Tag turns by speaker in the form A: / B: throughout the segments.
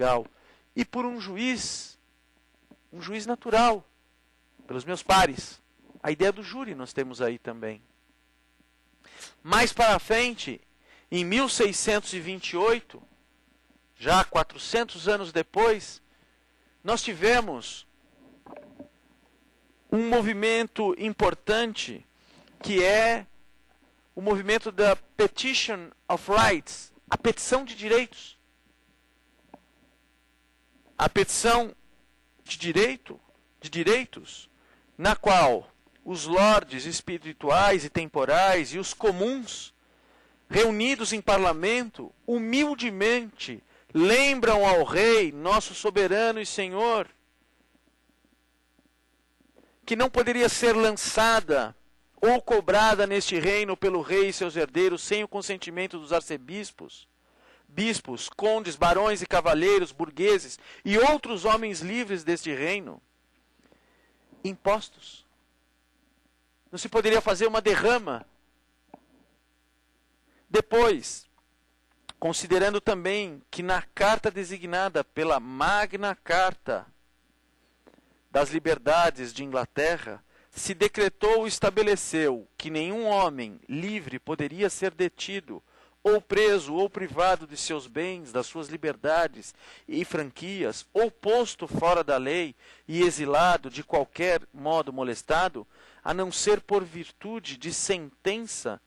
A: legal, e por um juiz natural, pelos meus pares. A ideia do júri nós temos aí também. Mais para frente, em 1628, já 400 anos depois, nós tivemos um movimento importante, que é o movimento da Petition of Rights, a petição de direitos. A petição de direitos, na qual os lordes espirituais e temporais e os comuns, reunidos em parlamento, humildemente lembram ao rei, nosso soberano e senhor, que não poderia ser lançada ou cobrada neste reino pelo rei e seus herdeiros sem o consentimento dos arcebispos, bispos, condes, barões e cavaleiros, burgueses e outros homens livres deste reino, impostos. Não se poderia fazer uma derrama. Depois, considerando também que na carta designada pela Magna Carta das Liberdades de Inglaterra, se decretou e estabeleceu que nenhum homem livre poderia ser detido, ou preso, ou privado de seus bens, das suas liberdades e franquias, ou posto fora da lei e exilado de qualquer modo molestado, a não ser por virtude de sentença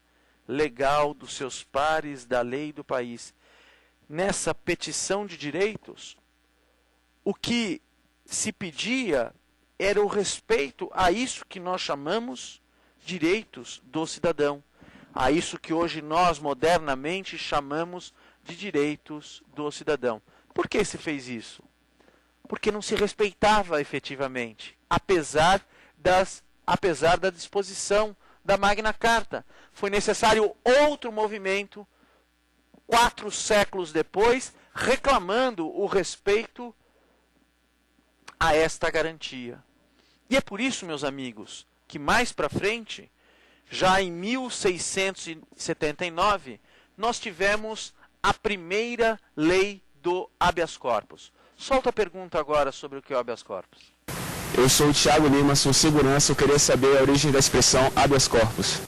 A: legal dos seus pares da lei do país. Nessa petição de direitos, o que se pedia era o respeito a isso que nós chamamos direitos do cidadão, a isso que hoje nós modernamente chamamos de direitos do cidadão. Por que se fez isso? Porque não se respeitava efetivamente, apesar da disposição da Magna Carta. Foi necessário outro movimento, 4 séculos depois, reclamando o respeito a esta garantia. E é por isso, meus amigos, que mais para frente, já em 1679, nós tivemos a primeira lei do habeas corpus. Solta a pergunta agora sobre o que é o habeas corpus.
B: Eu sou o Thiago Lima, sou segurança, eu queria saber a origem da expressão habeas corpus.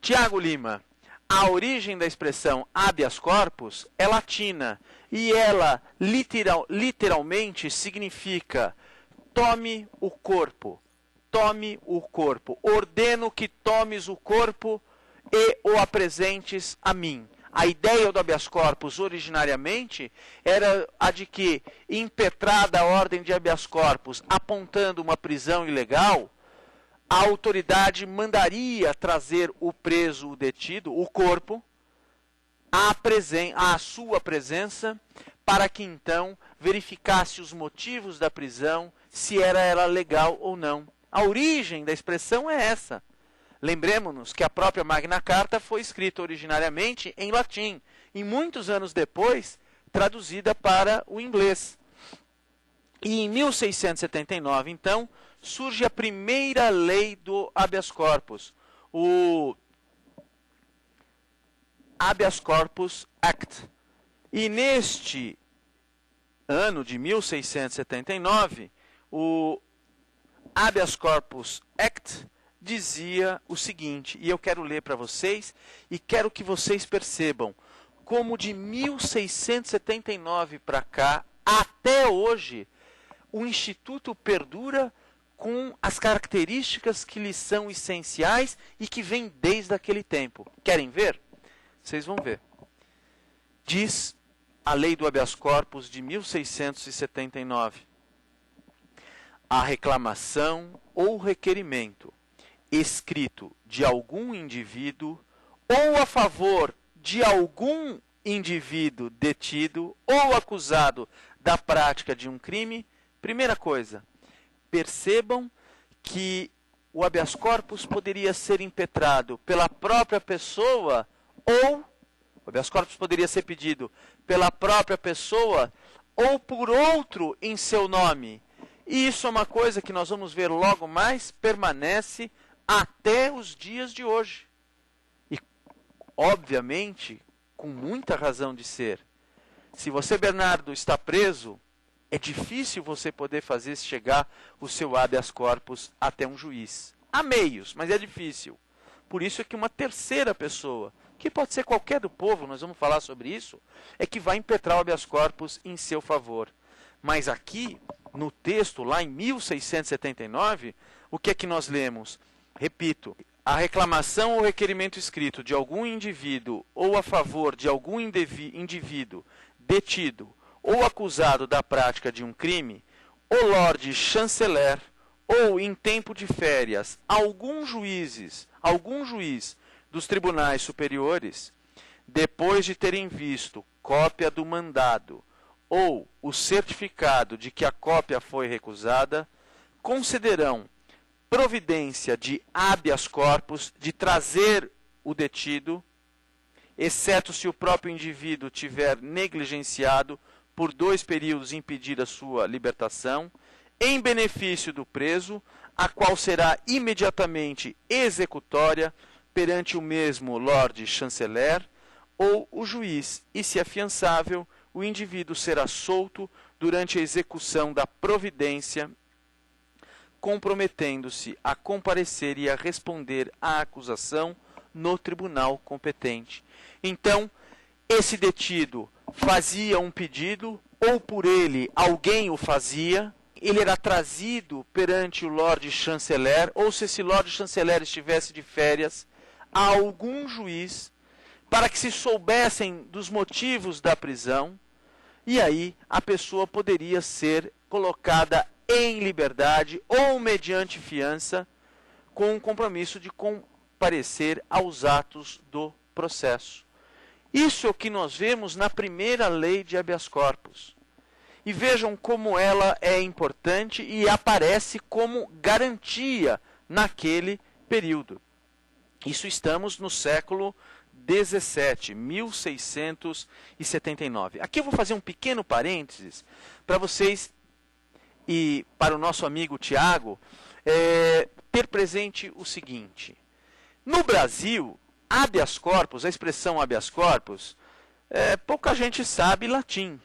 A: Tiago Lima, a origem da expressão habeas corpus é latina e ela literalmente significa tome o corpo. Tome o corpo. Ordeno que tomes o corpo e o apresentes a mim. A ideia do habeas corpus originariamente era a de que, impetrada a ordem de habeas corpus apontando uma prisão ilegal, a autoridade mandaria trazer o preso, o detido, o corpo, à sua presença, para que então verificasse os motivos da prisão, se era ela legal ou não. A origem da expressão é essa. Lembremos-nos que a própria Magna Carta foi escrita originariamente em latim e muitos anos depois traduzida para o inglês. E em 1679, então, surge a primeira lei do habeas corpus, o Habeas Corpus Act. E neste ano de 1679, o Habeas Corpus Act dizia o seguinte, e eu quero ler para vocês, e quero que vocês percebam como de 1679 para cá, até hoje, o Instituto perdura com as características que lhe são essenciais e que vêm desde aquele tempo. Querem ver? Vocês vão ver. Diz a Lei do Habeas Corpus de 1679. A reclamação ou requerimento escrito de algum indivíduo ou a favor de algum indivíduo detido ou acusado da prática de um crime. Primeira coisa, percebam que o habeas corpus poderia ser impetrado pela própria pessoa ou o habeas corpus poderia ser pedido pela própria pessoa ou por outro em seu nome. E isso é uma coisa que nós vamos ver logo mais, permanece até os dias de hoje. E, obviamente, com muita razão de ser. Se você, Bernardo, está preso É difícil você poder fazer chegar o seu habeas corpus até um juiz. Há meios, mas é difícil. Por isso é que uma terceira pessoa, que pode ser qualquer do povo, nós vamos falar sobre isso, é que vai impetrar o habeas corpus em seu favor. Mas aqui, no texto, lá em 1679, o que é que nós lemos? Repito, a reclamação ou requerimento escrito de algum indivíduo ou a favor de algum indivíduo detido ou acusado da prática de um crime, o Lorde Chanceler ou, em tempo de férias, algum juiz dos tribunais superiores, depois de terem visto cópia do mandado ou o certificado de que a cópia foi recusada, concederão providência de habeas corpus de trazer o detido, exceto se o próprio indivíduo tiver negligenciado por 2 períodos impedir a sua libertação, em benefício do preso, a qual será imediatamente executória perante o mesmo Lorde Chanceler ou o juiz, e se afiançável, o indivíduo será solto durante a execução da providência, comprometendo-se a comparecer e a responder à acusação no tribunal competente. Então, esse detido fazia um pedido, ou por ele alguém o fazia, ele era trazido perante o Lorde Chanceler, ou se esse Lorde Chanceler estivesse de férias, a algum juiz, para que se soubessem dos motivos da prisão, e aí a pessoa poderia ser colocada em liberdade ou mediante fiança, com o compromisso de comparecer aos atos do processo. Isso é o que nós vemos na primeira lei de habeas corpus. E vejam como ela é importante e aparece como garantia naquele período. Isso estamos no século 17, 1679. Aqui eu vou fazer um pequeno parênteses para vocês e para o nosso amigo Tiago ter presente o seguinte. No Brasil, habeas corpus, a expressão habeas corpus, pouca gente sabe latim.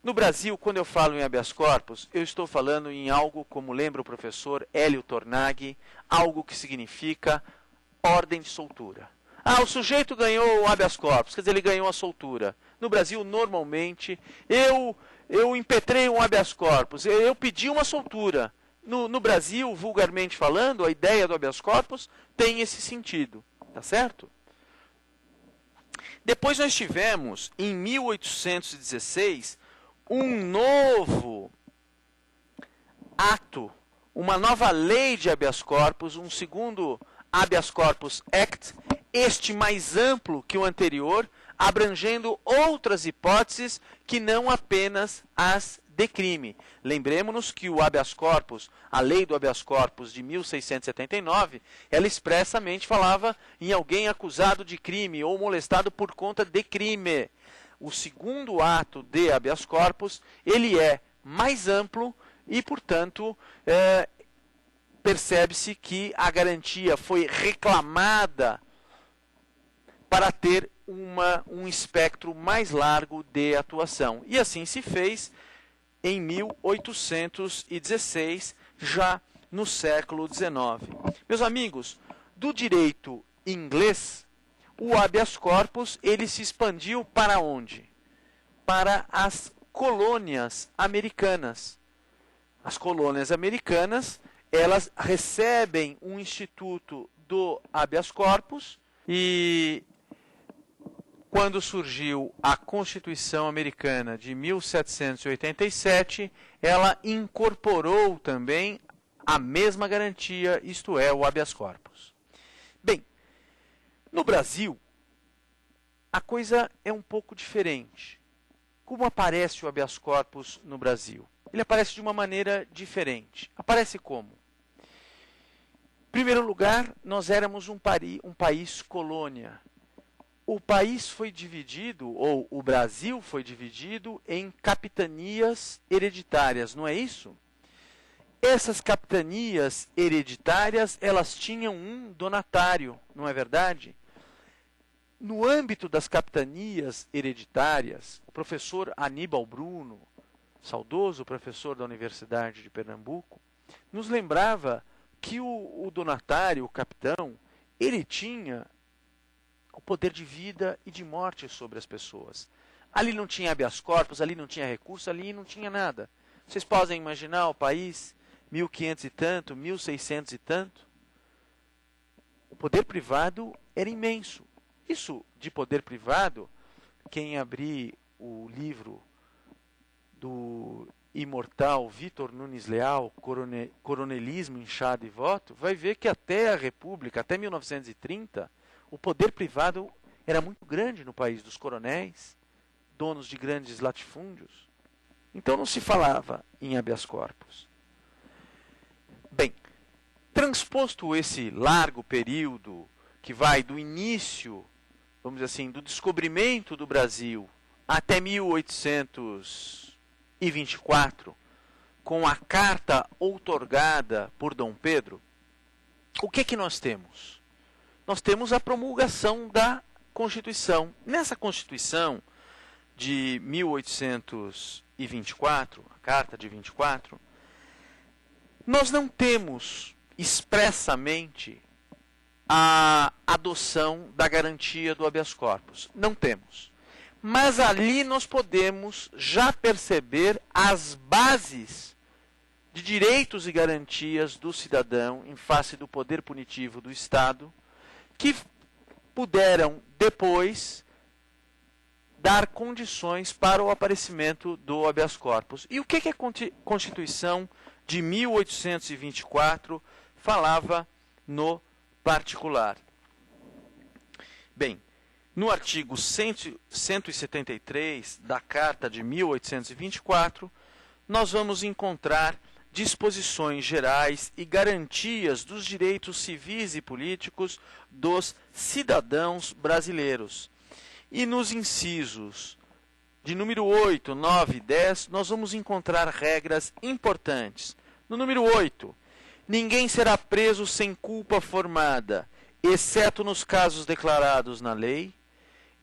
A: No Brasil, quando eu falo em habeas corpus, eu estou falando em algo, como lembra o professor Hélio Tornaghi, algo que significa ordem de soltura. O sujeito ganhou o habeas corpus, quer dizer, ele ganhou a soltura. No Brasil, normalmente, eu impetrei um habeas corpus, eu pedi uma soltura. No Brasil, vulgarmente falando, a ideia do habeas corpus tem esse sentido, tá certo? Depois nós tivemos, em 1816, um novo ato, uma nova lei de habeas corpus, um segundo Habeas Corpus Act, este mais amplo que o anterior, abrangendo outras hipóteses que não apenas as de crime. Lembremos-nos que o habeas corpus, a lei do habeas corpus de 1679, ela expressamente falava em alguém acusado de crime ou molestado por conta de crime. O segundo ato de habeas corpus, ele é mais amplo e, portanto, percebe-se que a garantia foi reclamada para ter um espectro mais largo de atuação. E assim se fez em 1816, já no século XIX. Meus amigos, do direito inglês, o habeas corpus ele se expandiu para onde? Para as colônias americanas. As colônias americanas, elas recebem um instituto do habeas corpus e quando surgiu a Constituição Americana de 1787, ela incorporou também a mesma garantia, isto é, o habeas corpus. Bem, no Brasil, a coisa é um pouco diferente. Como aparece o habeas corpus no Brasil? Ele aparece de uma maneira diferente. Aparece como? Em primeiro lugar, nós éramos um país colônia. O país foi dividido, ou o Brasil foi dividido em capitanias hereditárias, não é isso? Essas capitanias hereditárias, elas tinham um donatário, não é verdade? No âmbito das capitanias hereditárias, o professor Aníbal Bruno, saudoso professor da Universidade de Pernambuco, nos lembrava que o donatário, o capitão, ele tinha o poder de vida e de morte sobre as pessoas. Ali não tinha habeas corpus, ali não tinha recurso, ali não tinha nada. Vocês podem imaginar o país, 1500 e tanto, 1600 e tanto? O poder privado era imenso. Isso de poder privado, quem abrir o livro do imortal Vitor Nunes Leal, Coronelismo, Inchado e Voto, vai ver que até a República, até 1930, o poder privado era muito grande no país dos coronéis, donos de grandes latifúndios. Então não se falava em habeas corpus. Bem, transposto esse largo período que vai do início, vamos dizer assim, do descobrimento do Brasil até 1824, com a carta outorgada por Dom Pedro, o que nós temos? Nós temos a promulgação da Constituição. Nessa Constituição de 1824, a Carta de 24, nós não temos expressamente a adoção da garantia do habeas corpus. Não temos. Mas ali nós podemos já perceber as bases de direitos e garantias do cidadão em face do poder punitivo do Estado, que puderam depois dar condições para o aparecimento do habeas corpus. E o que a Constituição de 1824 falava no particular? Bem, no artigo 173 da Carta de 1824, nós vamos encontrar disposições gerais e garantias dos direitos civis e políticos dos cidadãos brasileiros. E nos incisos de número 8, 9 e 10, nós vamos encontrar regras importantes. No número 8, ninguém será preso sem culpa formada, exceto nos casos declarados na lei,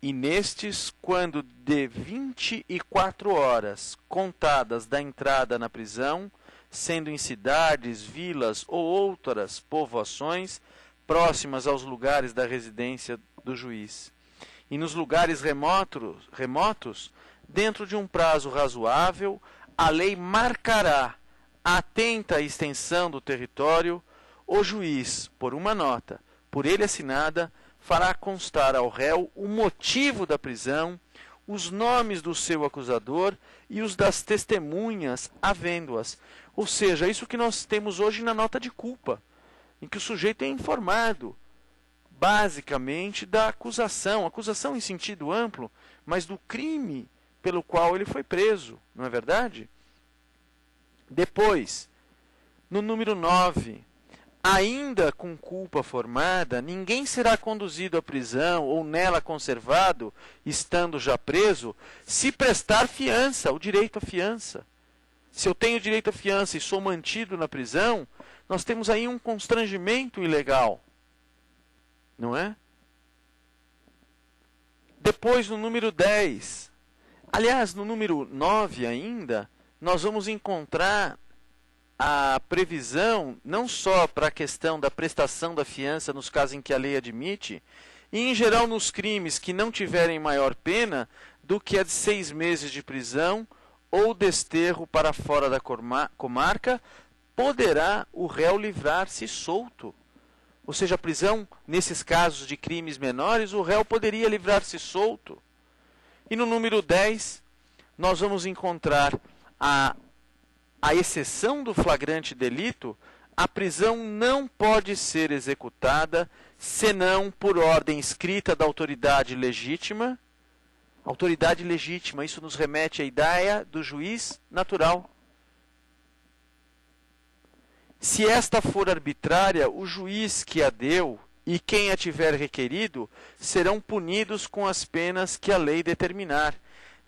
A: e nestes, quando de 24 horas contadas da entrada na prisão, sendo em cidades, vilas ou outras povoações próximas aos lugares da residência do juiz. E nos lugares remotos, dentro de um prazo razoável, a lei marcará, atenta à extensão do território, o juiz, por uma nota, por ele assinada, fará constar ao réu o motivo da prisão, os nomes do seu acusador e os das testemunhas, havendo-as. Ou seja, isso que nós temos hoje na nota de culpa, em que o sujeito é informado, basicamente, da acusação em sentido amplo, mas do crime pelo qual ele foi preso, não é verdade? Depois, no número 9, ainda com culpa formada, ninguém será conduzido à prisão ou nela conservado, estando já preso, se prestar fiança, o direito à fiança. Se eu tenho direito à fiança e sou mantido na prisão, nós temos aí um constrangimento ilegal. Não é? Depois, no número 10, aliás, no número 9 ainda, nós vamos encontrar a previsão não só para a questão da prestação da fiança nos casos em que a lei admite, e em geral nos crimes que não tiverem maior pena do que a de 6 meses de prisão ou desterro para fora da comarca, poderá o réu livrar-se solto. Ou seja, a prisão, nesses casos de crimes menores, o réu poderia livrar-se solto. E no número 10, nós vamos encontrar a exceção do flagrante delito, a prisão não pode ser executada senão por ordem escrita da autoridade legítima. Autoridade legítima, isso nos remete à ideia do juiz natural. Se esta for arbitrária, o juiz que a deu e quem a tiver requerido serão punidos com as penas que a lei determinar.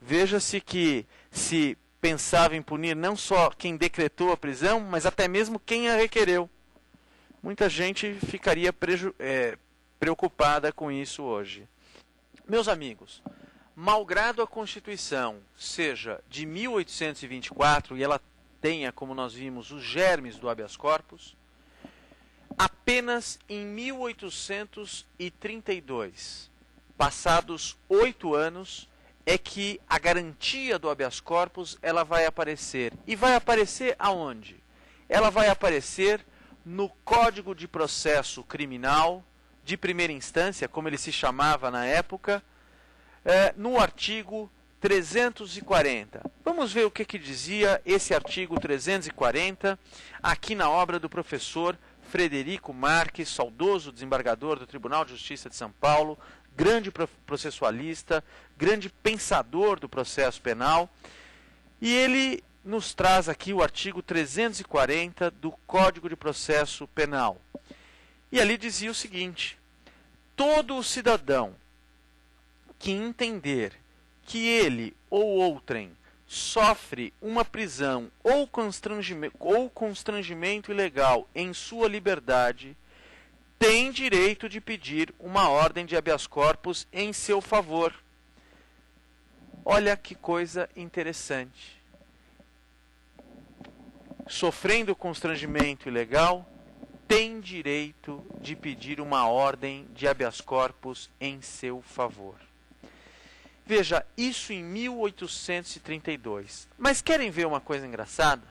A: Veja-se que se pensava em punir não só quem decretou a prisão, mas até mesmo quem a requereu. Muita gente ficaria preocupada com isso hoje. Meus amigos, malgrado a Constituição seja de 1824 e ela tenha, como nós vimos, os germes do habeas corpus, apenas em 1832, passados 8 anos, é que a garantia do habeas corpus ela vai aparecer. E vai aparecer aonde? Ela vai aparecer no Código de Processo Criminal de primeira instância, como ele se chamava na época, no artigo 340. Vamos ver o que dizia esse artigo 340 aqui na obra do professor Frederico Marques, saudoso desembargador do Tribunal de Justiça de São Paulo, grande processualista, grande pensador do processo penal. E ele nos traz aqui o artigo 340 do Código de Processo Penal. E ali dizia o seguinte: todo o cidadão que entender que ele ou outrem sofre uma prisão ou constrangimento ilegal em sua liberdade, tem direito de pedir uma ordem de habeas corpus em seu favor. Olha que coisa interessante. Sofrendo constrangimento ilegal, tem direito de pedir uma ordem de habeas corpus em seu favor. Veja, isso em 1832. Mas querem ver uma coisa engraçada?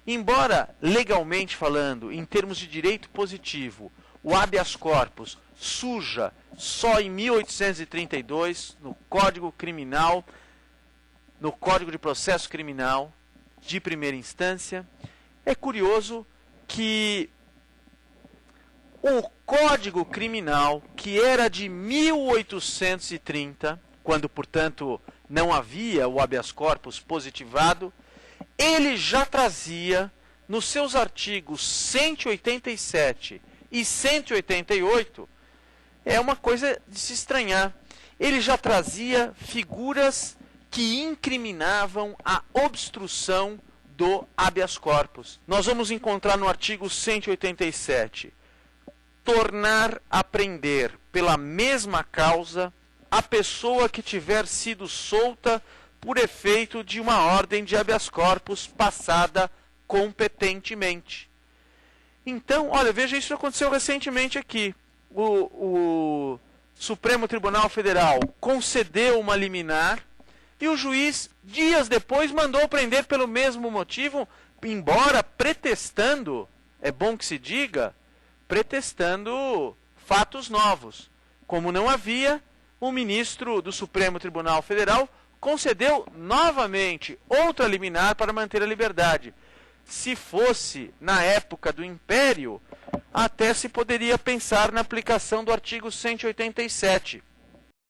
A: Embora, legalmente falando, em termos de direito positivo, o habeas corpus surja só em 1832, no Código Criminal, no Código de Processo Criminal de primeira instância, é curioso que o Código Criminal, que era de 1830, quando, portanto, não havia o habeas corpus positivado, ele já trazia, nos seus artigos 187 e 188, é uma coisa de se estranhar, ele já trazia figuras que incriminavam a obstrução do habeas corpus. Nós vamos encontrar no artigo 187, tornar a prender pela mesma causa a pessoa que tiver sido solta por efeito de uma ordem de habeas corpus passada competentemente. Então, olha, veja, isso aconteceu recentemente aqui. O Supremo Tribunal Federal concedeu uma liminar e o juiz, dias depois, mandou prender pelo mesmo motivo, embora pretextando, é bom que se diga, pretextando fatos novos. Como não havia, o ministro do Supremo Tribunal Federal concedeu novamente outra liminar para manter a liberdade. Se fosse na época do Império, até se poderia pensar na aplicação do artigo 187.